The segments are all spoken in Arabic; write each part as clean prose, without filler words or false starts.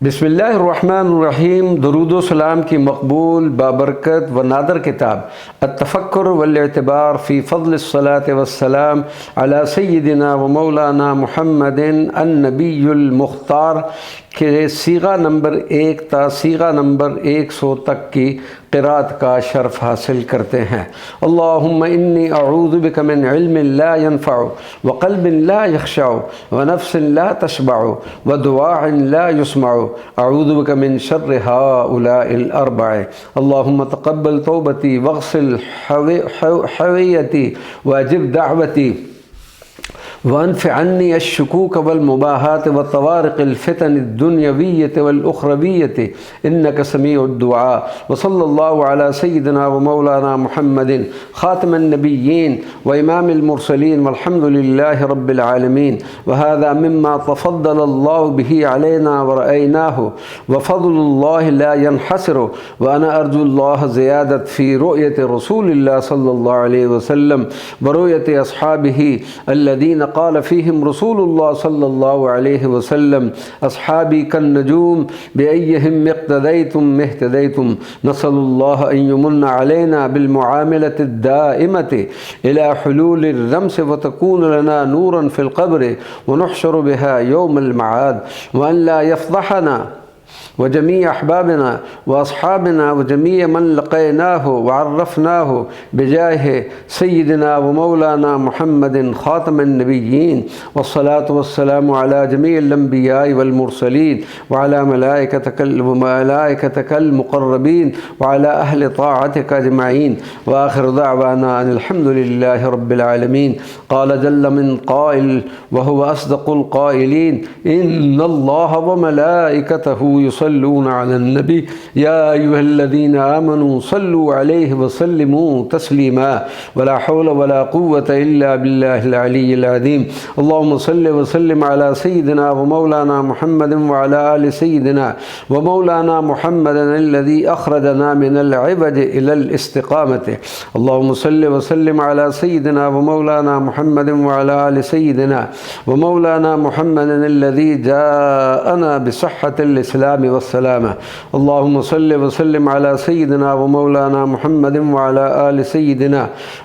बिस्मिल्लाहिर्रहमानिर्रहीम। दुरूद व सलाम की मकबूल बाबरकत व नादर किताब अत्तफ़क्कुर वल इतिबार फ़ी फ़ज़्लिस्सलाति वस्सलाम अला सय्यिदिना व मौलाना मुहम्मदिन अन-नबियुल मुख्तार के सीगा नंबर 1 ता सीगा नंबर 100 तक की क़िराअत का शर्फ़ हासिल करते हैं। अल्लाहुम्मा इन्नी अऊज़ु बिका मिन इल्मिन ला यनफ़अु व क़ल्बिन ला यख़शअउ व नफ़्सिन ला तशबअु व दुआइन ला युस्मअु अऊज़ु बिका मिन शर्रि हाउलाइल अर्बअ। अल्लाहुम्मा तक़ब्बल तौबती वग़सिल हवैयती वअजिब दाअवती वअन्फ़ि अन्नी अश्शुकूक वल मुबाहात व तवारिक़िल फ़ितन दुन्यविय्यत वल उख़रविय्यत इन्नका समीउद दुआ। व सल्लल्लाहु अला सय्यिदिना व मौलाना मुहम्मदिन ख़ातिमिन नबिय्यीन व इमामिल मुरसलीन वल्हम्दुलिल्लाहि रब्बिल आलमीन। व हाज़ा मिम्मा तफ़द्दलल्लाहु बिही अलैना व रअयनाहु व फ़ज़्लुल्लाहि ला यनहसरु व अना अर्जुल्लाह ज़ियादत फ़ी रुयति रसूलिल्लाह सल्लल्लाहु अलैहि वसल्लम व रुयति अस्हाबिही अल्लज़ीना क़ाल फ़ीहिम रसूलुल्लाह सल्लल्लाहु अलैहि वसल्लम अस्हाबी कन्नजूम बिअय्यिहिम इक़्तदैतुम इह्तदैतुम। नसअलुल्लाह अन यमुन्ना अलैना बिलमुआमलति दाइमति इला हुलूलिर रम्स व तकून लना नूरन फ़िल क़ब्र व नहशरु बिहा यौमल मआद व अन ला यफ़ज़हना व जमी अहबाबिना व अस्हाबिना व जमी मन लक़ैनाहु व अर्रफ़नाहु बिजाहि सय्यिदिना व मौलाना मुहम्मदिन ख़ातिमिन नबिय्यीन वस्सलातु वस्सलामु अला जमीइल अंबियाइ वल मुरसलीन व अला मलाइकतिकल मुक़र्रबीन व अला अहलि ताअतिका अजमईन व आखिर दअवाना अनिल हम्दुलिल्लाहि रब्बिल आलमीन। क़ाल जल्ल मिन क़ाइल व हुवा अस्दक़ुल क़ाइलीन इन्नल्लाह व मलाइकतहु युसल्लूना अलन नबी या अय्युहल्लज़ीना आमनू सल्लू अलैहि व सल्लिमू तस्लीमा वला हौला वला कुव्वता इल्ला बिल्लाहिल अलिय्यिल अज़ीम। अल्लाहुम्मा सल्लि व सल्लिम अला सय्यिदिना व मौलाना मुहम्मदिन व अला आलि सय्यिदिना व मौलाना मुहम्मदिन अल्लज़ी अख़रजना मिनल इवज इलल इस्तिक़ामति। अल्लाहुम्मा सल्लि व सल्लिम अला सय्यिदिना व मौलाना मुहम्मदिन व अला आलि सय्यिदिना व मौलाना मुहम्मदिन अल्लज़ी जाअना बिसिह्हतिल इस्लाम वस्सलामा। अल्लाहुम्मा सल्लि व सल्लिम अला सय्यिदिना व मौलाना मुहम्मदिन व अला आलि सय्यिदिना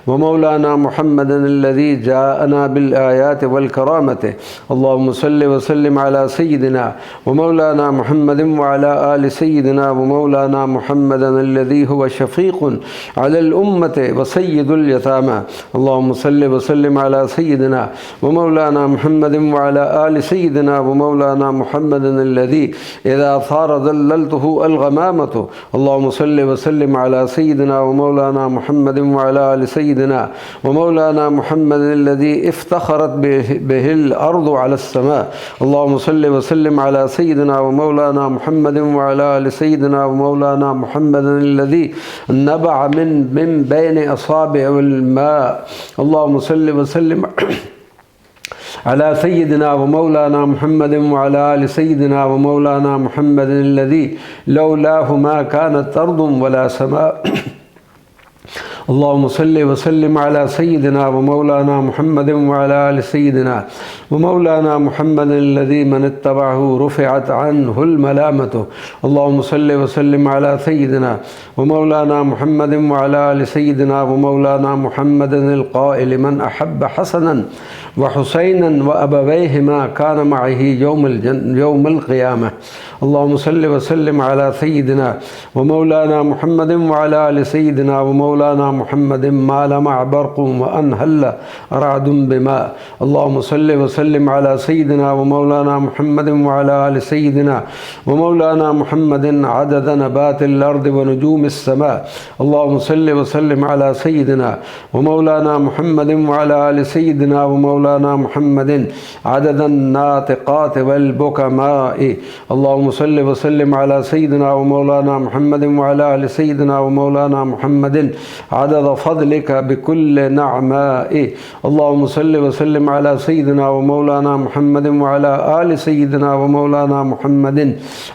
व मौलाना मुहम्मदिन अल्लज़ी जाअना बिल आयाति वल करामति। अल्लाहुम्मा सल्लि व सल्लिम अला सय्यिदिना व मौलाना मुहम्मदिन व अला आलि सय्यिदिना व मौलाना मुहम्मदिन अल्लज़ी हुवा शफ़ीक़ुन अलल उम्मति व सय्यिदुल यतामा। अल्लाहुम्मा सल्लि व सल्लिम अला सय्यिदिना व मौलाना मुहम्मदिन व अला आलि सय्यिदिना व मौलाना मुहम्मदिन अल्लज़ी इज़ा सार ज़ल्ललतहु अल-ग़मामतु। अल्लाहुम्मा सल्लि व सल्लिम अला सय्यिदिना व मौलाना मुहम्मदिन व अला आलि सय्यिदिना व मौलाना मुहम्मदिन अल्लज़ी इफ़्तख़रत बिहिल अर्दु अलस-समा। अल्लाहुम्मा सल्लि व सल्लिम अला सय्यिदिना व मौलाना मुहम्मदिन व अला आलि सय्यिदिना व मौलाना मुहम्मदिन अल्लज़ी नबअ मिन बैनि असाबिइल मा। अल्लाहुम्मा सल्लि व सल्लिम अला सय्यिदिना व मौलाना मुहम्मदिन व अला आलि सय्यिदिना व मौलाना मुहम्मदिन अल्लज़ी लौलाहु मा कानत अर्दुन वला समा। अल्लाहुम्मा सल्लि व सल्लिम अला सय्यिदिना व मौलाना मुहम्मदिन व अला आलि सय्यिदिना व मौलाना मुहम्मदिन अल्लज़ी मन इत्तबअहु रुफ़िअत अन्हुल मलामतु। अल्लाहुम्मा सल्लि व सल्लिम अला सय्यिदिना व मौलाना मुहम्मदिन व अला आलि सय्यिदिना व मौलाना मुहम्मदिन अल-क़ाइल मन अहब्ब हसनन व हुसैनन व अबवैहिमा कान मअही यौमल क़ियामह। अल्लाहुम्मा सल्लि व सल्लिम अला सय्यिदिना व मौलाना मुहम्मदिन व अला आलि सय्यिदिना व मौलाना मुहम्मदिन मा लमअ बरक़ुन व अनहल्ल रअदुन बिमा। अल्लाहुम्मा सल्लि व सल्लिम अला सय्यिदिना व मौलाना मुहम्मदिन व अला आलि सय्यिदिना व मौलाना मुहम्मदिन अदद नबातिल अर्दि व नुजूमिस समा। अल्लाहुम्मा सल्लि व सल्लिम अला सय्यिदिना व मौलाना मुहम्मदिन व अला आलि सय्यिदिना व मौलाना मुहम्मदिन अददन नातिक़ात वल बुकमाइ। अल्लाहुम्मा सल्लि व सल्लिम अला सय्यिदिना व मौलाना मुहम्मदिन व अला आलि सय्यिदिना व मौलाना मुहम्मदिन عدد فضلك بكل نعماء. اللهم صل وسلم على سيدنا ومولانا محمد وعلى آل سيدنا ومولانا محمد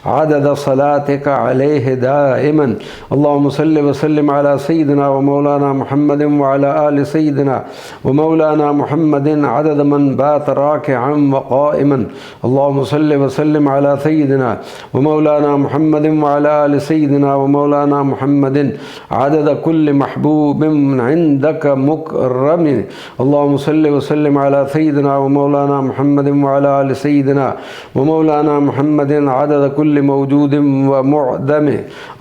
عدد صلاتك عليه دائما. اللهم صل وسلم على سيدنا ومولانا محمد وعلى آل سيدنا ومولانا محمد عدد من بات راكعا وقائما. اللهم صل وسلم على سيدنا ومولانا محمد وعلى آل سيدنا ومولانا محمد عدد كل محبوب عندك مكرم. اللهم صل وسلم على سيدنا ومولانا محمد وعلى آل سيدنا ومولانا محمد عدد كل موجود ومعدم.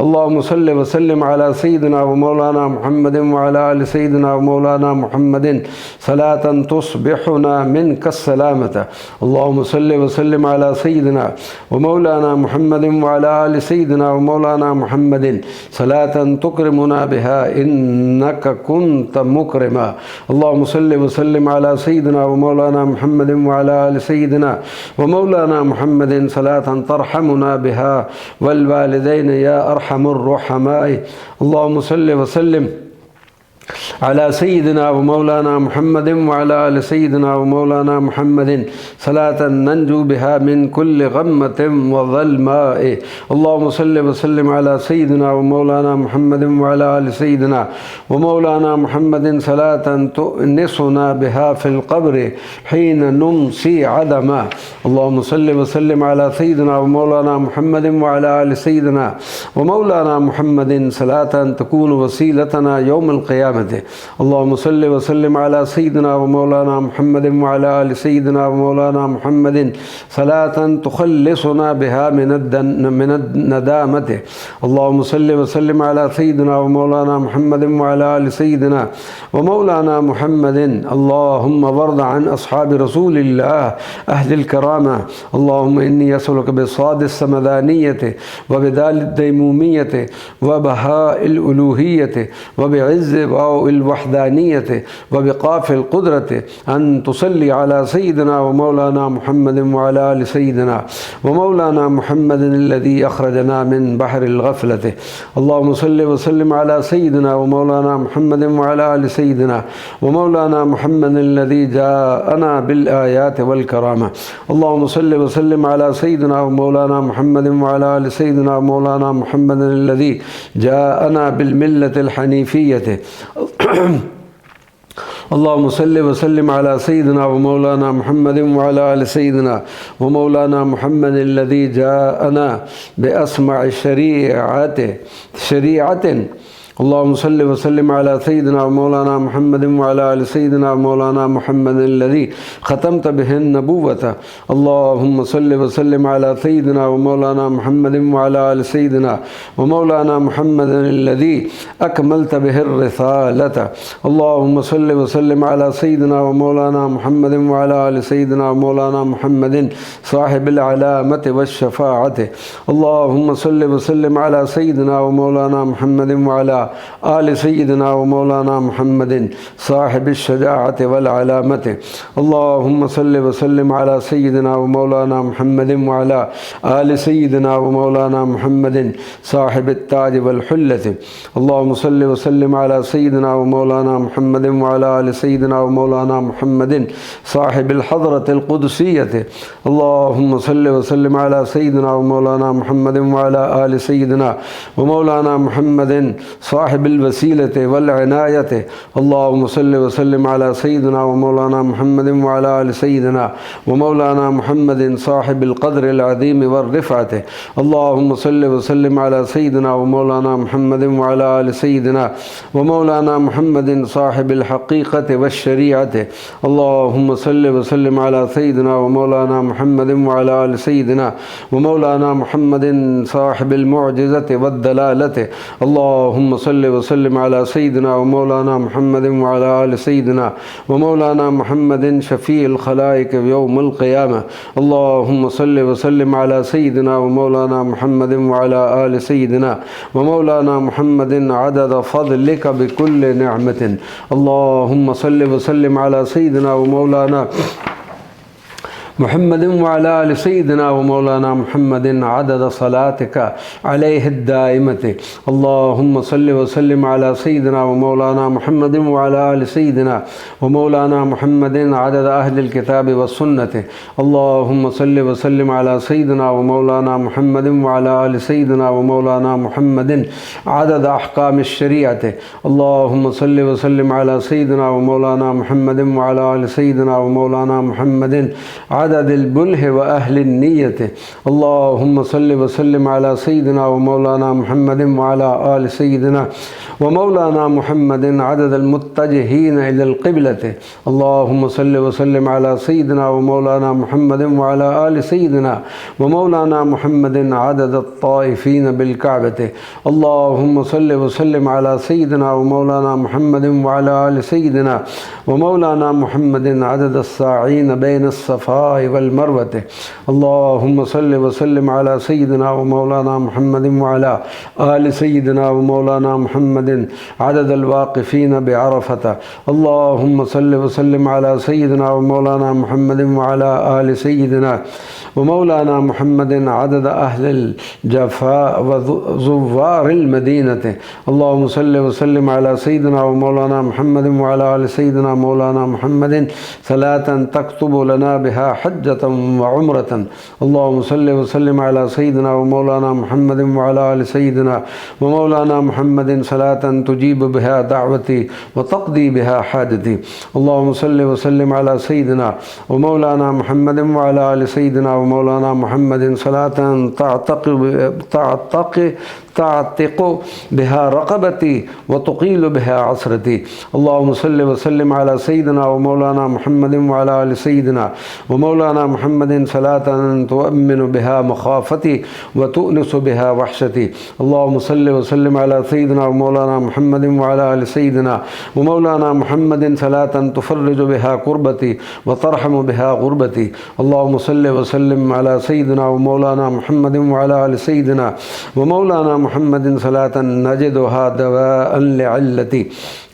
اللهم صل وسلم على سيدنا ومولانا محمد وعلى آل سيدنا ومولانا محمد صلاة تصبحنا منك السلامة. اللهم صل وسلم على سيدنا ومولانا محمد وعلى آل سيدنا ومولانا محمد صلاة تكرمنا بها إنك كنت مكرما. اللهم صل وسلم على سيدنا ومولانا محمد وعلى آل سيدنا ومولانا محمد صلاة ترحمنا بها والوالدين يا أرحم الرحماء. اللهم صل وسلم على سيدنا ومولانا محمد وعلى آل سيدنا ومولانا محمد صلاة ننجو بها من كل غمة وظلماء. اللهم صل وسلم على سيدنا ومولانا محمد وعلى آل سيدنا ومولانا محمد صلاة تؤنسنا بها في القبر حين نمسي عدما. اللهم صل وسلم على سيدنا ومولانا محمد وعلى آل سيدنا ومولانا محمد صلاة تكون وسيلتنا يوم القيامة. اللهم صل وسلم على سيدنا ومولانا محمد وعلى آل سيدنا ومولانا محمد صلاة تخلصنا بها من الندامة. اللهم صل وسلم على سيدنا ومولانا محمد وعلى آل سيدنا ومولانا محمد. اللهم وارض عن أصحاب رسول الله أهل الكرامة. اللهم إني أسألك بصاد السمدانية وبدال الديمومية وبهاء الألوهية وبعز الوحدانية وبقاف القدرة أن تصلي على سيدنا ومولانا محمد وعلى آل سيدنا ومولانا محمد الذي أخرجنا من بحر الغفلة. اللهم صل وسلم على سيدنا ومولانا محمد وعلى آل سيدنا ومولانا محمد الذي جاءنا بالآيات والكرامة. اللهم صل وسلم على سيدنا ومولانا محمد وعلى آل سيدنا ومولانا محمد الذي جاءنا بالملة الحنيفية. اللهم صل وسلم على سيدنا ومولانا محمد وعلى آل سيدنا ومولانا محمد الذي جاءنا بأسمع شريعة. اللهم صل وسلم على سيدنا ومولانا محمد وعلى آل سيدنا ومولانا محمد الذي ختمت به النبوة. اللهم صل وسلم على سيدنا ومولانا محمد وعلى آل سيدنا ومولانا محمد الذي أكملت به الرسالة. اللهم صل وسلم على سيدنا ومولانا محمد وعلى آل سيدنا ومولانا محمد صاحب العلامة والشفاعة. اللهم صل وسلم على سيدنا ومولانا محمد وعلى آل سيدنا ومولانا محمد صاحب الشجاعة والعلامة. اللهم صل وسلم على سيدنا ومولانا محمد وعلى آل سيدنا ومولانا محمد صاحب التاج والحلة. اللهم صل وسلم على سيدنا ومولانا محمد وعلى آل سيدنا ومولانا محمد صاحب الحضرة القدسية. اللهم صل وسلم على سيدنا ومولانا محمد وعلى آل سيدنا ومولانا محمد صاحب الوسيلة والعناية. اللهم صل وسلم على سيدنا ومولانا محمد وعلى آل سيدنا ومولانا محمد صاحب القدر العظيم والرفعة. اللهم صل وسلم على سيدنا ومولانا محمد وعلى آل سيدنا ومولانا محمد صاحب الحقيقة والشريعة. اللهم صل وسلم على سيدنا ومولانا محمد وعلى آل سيدنا ومولانا محمد صاحب المعجزة والدلالة. اللهم صل وسلم على سيدنا ومولانا محمد وعلى آل سيدنا ومولانا محمد شفيع الخلائق يوم القيامة. اللهم صل وسلم على سيدنا ومولانا محمد وعلى آل سيدنا ومولانا محمد عدد فضلك بكل نعمة. اللهم صل وسلم على سيدنا ومولانا محمد وعلى آل سيدنا ومولانا محمد عدد صلاتك عليه الدائمة. اللهم صل وسلم على سيدنا ومولانا محمد وعلى آل سيدنا ومولانا محمد عدد أهل الكتاب والسنة. اللهم صل وسلم على سيدنا ومولانا محمد وعلى آل سيدنا ومولانا محمد عدد أحكام الشريعة. اللهم صل وسلم على سيدنا ومولانا محمد وعلى آل سيدنا ومولانا محمد عدد البله وأهل النية. اللهم صل وسلم على سيدنا ومولانا محمد وعلى آل سيدنا ومولانا محمد عدد المتجهين إلى القبلة. اللهم صل وسلم على سيدنا ومولانا محمد وعلى آل سيدنا ومولانا محمد عدد الطائفين بالكعبة. اللهم صل وسلم على سيدنا ومولانا محمد وعلى آل سيدنا ومولانا محمد عدد الساعين بين الصفاء والمروة. اللهم صل وسلم على سيدنا ومولانا محمد وعلى آل سيدنا ومولانا محمد عدد الواقفين بعرفة. اللهم صل وسلم على سيدنا ومولانا محمد وعلى آل سيدنا ومولانا محمد عدد أهل الجفاء وزوار المدينة. اللهم صل وسلم على سيدنا ومولانا محمد وعلى آل سيدنا مولانا محمد صلاة تكتب لنا بها حجة وعمرة. اللهم صل وسلم على سيدنا ومولانا محمد وعلى آل سيدنا ومولانا محمد صلاة تجيب بها دعوتي وتقضي بها حاجتي. اللهم صل وسلم على سيدنا ومولانا محمد وعلى آل سيدنا ومولانا محمد صلاة تعتق بها رقبتي وتقيل بها عسرتي. اللهم صل وسلم على سيدنا ومولانا محمد وعلى آل سيدنا ومولانا محمد صلاة تؤمن بها مخافتي وتؤنس بها وحشتي. اللهم صل وسلم على سيدنا ومولانا محمد وعلى آل سيدنا ومولانا محمد صلاة تفرج بها كربتي وترحم بها غربتي. اللهم صل وسلم على سيدنا ومولانا محمد وعلى آل سيدنا ومولانا محمد صلاة نجدها دواء لعلتي.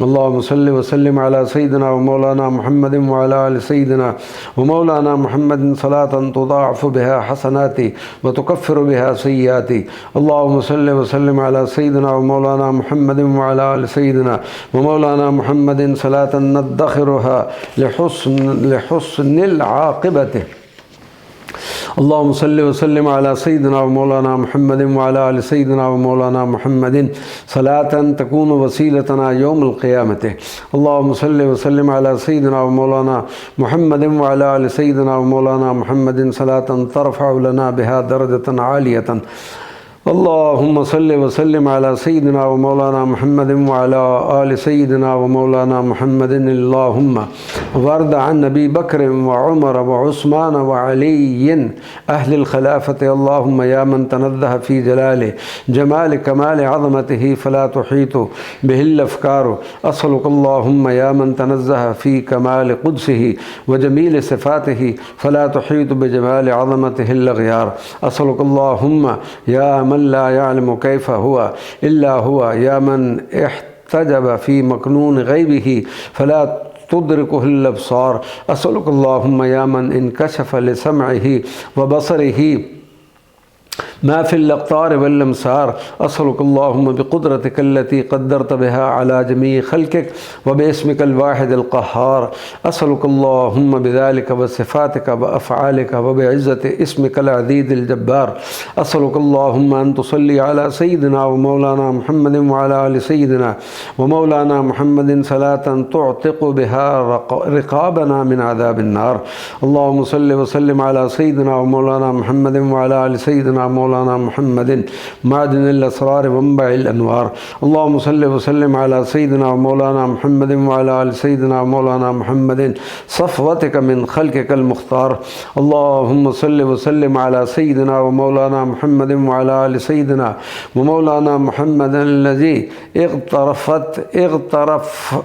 اللهم صل وسلم على سيدنا ومولانا محمد وعلى آل سيدنا ومولانا محمد صلاة تضاعف بها حسناتي وتكفر بها سيئاتي. اللهم صل وسلم على سيدنا ومولانا محمد وعلى آل سيدنا ومولانا محمد صلاة ندخرها لحسن العاقبة. اللهم صل وسلم على سيدنا ومولانا محمد وعلى آل سيدنا ومولانا محمد صلاة تكون وسيلتنا يوم القيامة. اللهم صل وسلم على سيدنا ومولانا محمد وعلى آل سيدنا ومولانا محمد صلاة ترفع لنا بها درجة عالية. اللهم صل وسلم على سيدنا ومولانا محمد وعلى آل سيدنا ومولانا محمد. اللهم وارض عن أبي بكر وعمر وعثمان وعلي أهل الخلافة. اللهم يا من تنزه في جلاله جمال كمال عظمته فلا تحيط به الأفكار. أسألك اللهم يا من تنزه في كمال قدسه وجميل صفاته فلا تحيط بجمال عظمته الأغيار. أسألك اللهم يا من لا يعلم كيف هو إلا هو، يا من احتجب في مكنون غيبه فلا تدركه الأبصار. أسألك اللهم يا من انكشف لسمعه وبصره ما في الأقطار والأمصار. أسألك اللهم بقدرتك التي قدرت بها على جميع خلقك وباسمك الواحد القهار. أسألك اللهم بذلك وصفاتك وأفعالك وبعزة اسمك العزيز الجبار. أسألك اللهم أن تصلي على سيدنا ومولانا محمد وعلى آل سيدنا ومولانا محمد صلاة تعتق بها رقابنا من عذاب النار. اللهم صل وسلم على سيدنا ومولانا محمد وعلى آل سيدنا مولانا محمد معدن الأسرار ومنبع الأنوار. اللهم صل وسلم على سيدنا ومولانا محمد وعلى آل سيدنا ومولانا محمد صفوتك من خلقك المختار. اللهم صل وسلم على سيدنا ومولانا محمد وعلى آل سيدنا ومولانا محمد الذي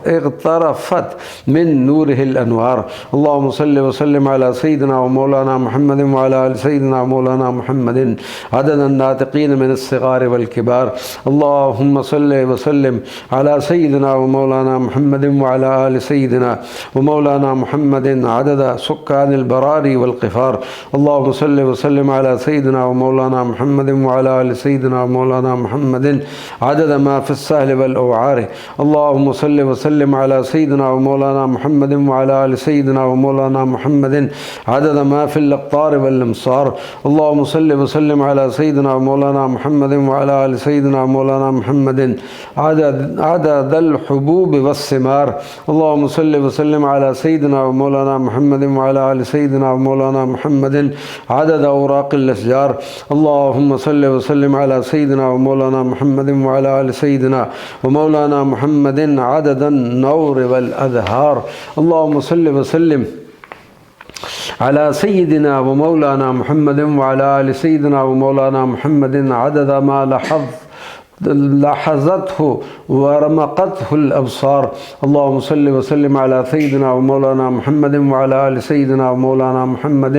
اغترفت من نوره الأنوار. اللهم صل وسلم على سيدنا ومولانا محمد وعلى آل سيدنا ومولانا محمد عدد الناطقين من الصغار والكبار. اللهم صل وسلم على سيدنا ومولانا محمد وعلى آل سيدنا ومولانا محمد عدد سكان البراري والقفار. اللهم صل وسلم على سيدنا ومولانا محمد وعلى آل سيدنا ومولانا محمد عدد ما في السهل والأوعار. اللهم صل وسلم على سيدنا ومولانا محمد وعلى آل سيدنا ومولانا محمد عدد ما في الأقطار والأمصار. اللهم صل وسلم على سيدنا ومولانا محمد وعلى آل سيدنا ومولانا محمد عدد الحبوب والثمار. اللهم صل وسلم على سيدنا ومولانا محمد وعلى آل سيدنا ومولانا محمد عدد أوراق الأشجار. اللهم صل وسلم على سيدنا ومولانا محمد وعلى آل سيدنا ومولانا محمد عدد النور والأزهار. اللهم صل وسلم على سيدنا ومولانا محمد وعلى آل سيدنا ومولانا محمد عدد ما لاحظته ورمقته الأبصار. اللهم صل وسلم على سيدنا ومولانا محمد وعلى آل سيدنا ومولانا محمد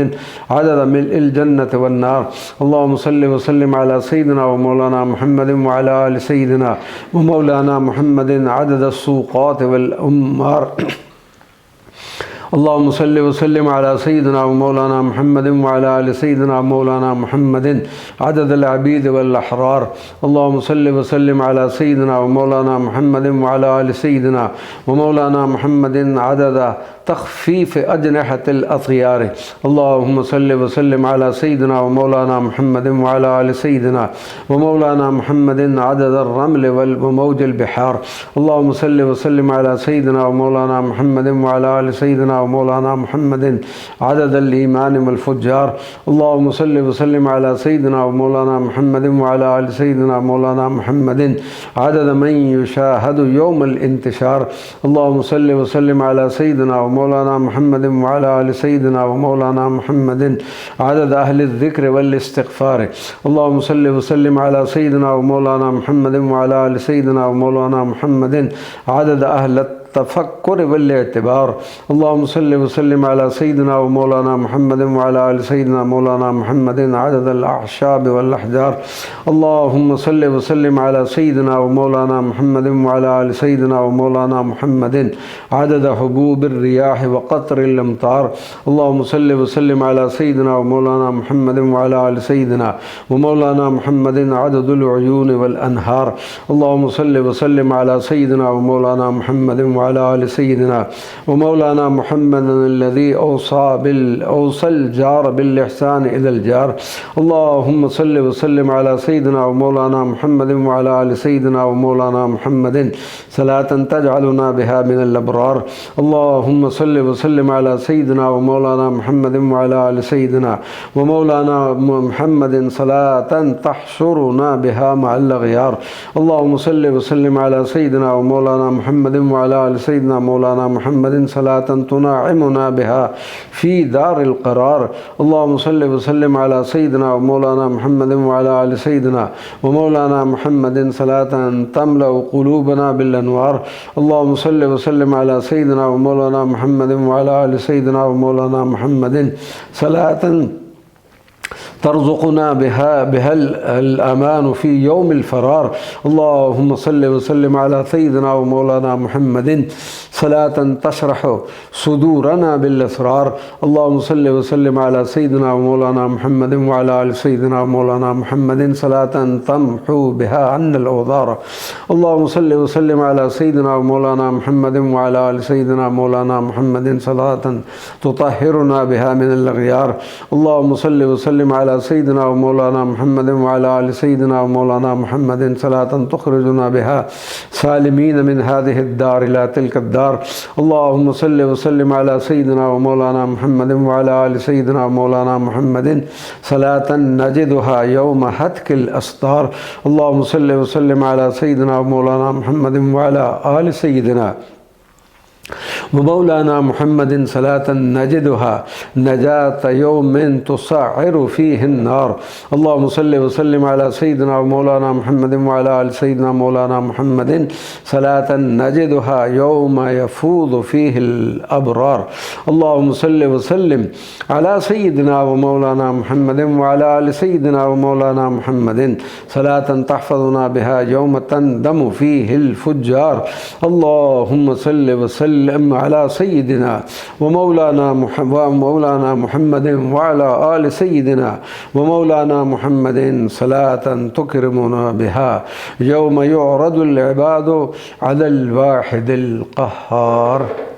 عدد ملء الجنة والنار. اللهم صل وسلم على سيدنا ومولانا محمد وعلى آل سيدنا ومولانا محمد عدد السوقات والأمار. اللهم صل وسلم على سيدنا ومولانا محمد وعلى آل سيدنا ومولانا محمد عدد العبيد والأحرار. اللهم صل وسلم على سيدنا ومولانا محمد وعلى آل سيدنا ومولانا محمد عدد تخفيف أجنحة الأطيار. اللهم صل وسلم على سيدنا ومولانا محمد وعلى آل سيدنا ومولانا محمد عدد الرمل وموج البحار. اللهم صل وسلم على سيدنا ومولانا محمد وعلى آل سيدنا ومولانا محمد عدد الإيمان والفجار. اللهم صل وسلم على سيدنا ومولانا محمد وعلى آل سيدنا ومولانا محمد عدد من يشاهد يوم الانتشار. اللهم صل وسلم على سيدنا ومولانا محمد وعلى آل سيدنا ومولانا محمد عدد أهل الذكر والاستغفار. اللهم صل وسلم على سيدنا ومولانا محمد وعلى آل سيدنا ومولانا محمد عدد أهل التفكر والاعتبار. اللهم صل وسلم على سيدنا ومولانا محمد وعلى آل سيدنا مولانا محمد عدد الأعشاب والأحجار. اللهم صل وسلم على سيدنا ومولانا محمد وعلى آل سيدنا ومولانا محمد عدد حبوب الرياح وقطر الأمطار. اللهم صل وسلم على سيدنا ومولانا محمد وعلى آل سيدنا ومولانا محمد عدد العيون والأنهار. اللهم صل وسلم على سيدنا ومولانا محمد وعلى آل سيدنا ومولانا محمد الذي أوصى الجار بالإحسان إلى الجار. اللهم صل وسلم على سيدنا ومولانا محمد وعلى آل سيدنا ومولانا محمد صلاة تجعلنا بها من الأبرار. اللهم صل وسلم على سيدنا ومولانا محمد وعلى آل سيدنا ومولانا محمد صلاة تحشرنا بها مع الأغيار. اللهم صل وسلم على سيدنا ومولانا محمد وعلى آل سيدنا مولانا محمد صلاة تناعمنا بها في دار القرار. اللهم صل وسلم على سيدنا ومولانا محمد وعلى آل سيدنا ومولانا محمد صلاة تملأ قلوبنا بالأنوار. اللهم صل وسلم على سيدنا ومولانا محمد وعلى آل سيدنا ومولانا محمد صلاة ترزقنا بها الأمان في يوم الفرار. اللهم صل وسلم على سيدنا ومولانا محمد صلاة تشرح صدورنا بالأسرار. اللهم صل وسلم على سيدنا ومولانا محمد وعلى آل سيدنا ومولانا محمد صلاة تمحو بها عنا الأوضار. اللهم صل وسلم على سيدنا ومولانا محمد وعلى آل سيدنا مولانا محمد صلاة تطهرنا بها من الأغيار. اللهم صل وسلم على سيدنا ومولانا محمد وعلى آل سيدنا ومولانا محمد صلاة تخرجنا بها سالمين من هذه الدار إلى تلك الدار. اللهم صل وسلم على سيدنا ومولانا محمد وعلى آل سيدنا ومولانا محمد صلاة نجدها يوم هتك الأسطار. اللهم صل وسلم على سيدنا ومولانا محمد وعلى آل سيدنا ومولانا محمد صلاة نجدها نجاة يوم تصعر فيه النار. اللهم صل وسلم على سيدنا ومولانا محمد وعلى آل سيدنا مولانا محمد صلاة نجدها يوم يفوض فيه الأبرار. اللهم صل وسلم على سيدنا ومولانا محمد وعلى آل سيدنا ومولانا محمد صلاة تحفظنا بها يوم تندم فيه الفجار. اللهم صل وسلم على سيدنا ومولانا محمد وعلى آل سيدنا ومولانا محمد صلاة تكرمنا بها يوم يعرض العباد على الواحد القهار.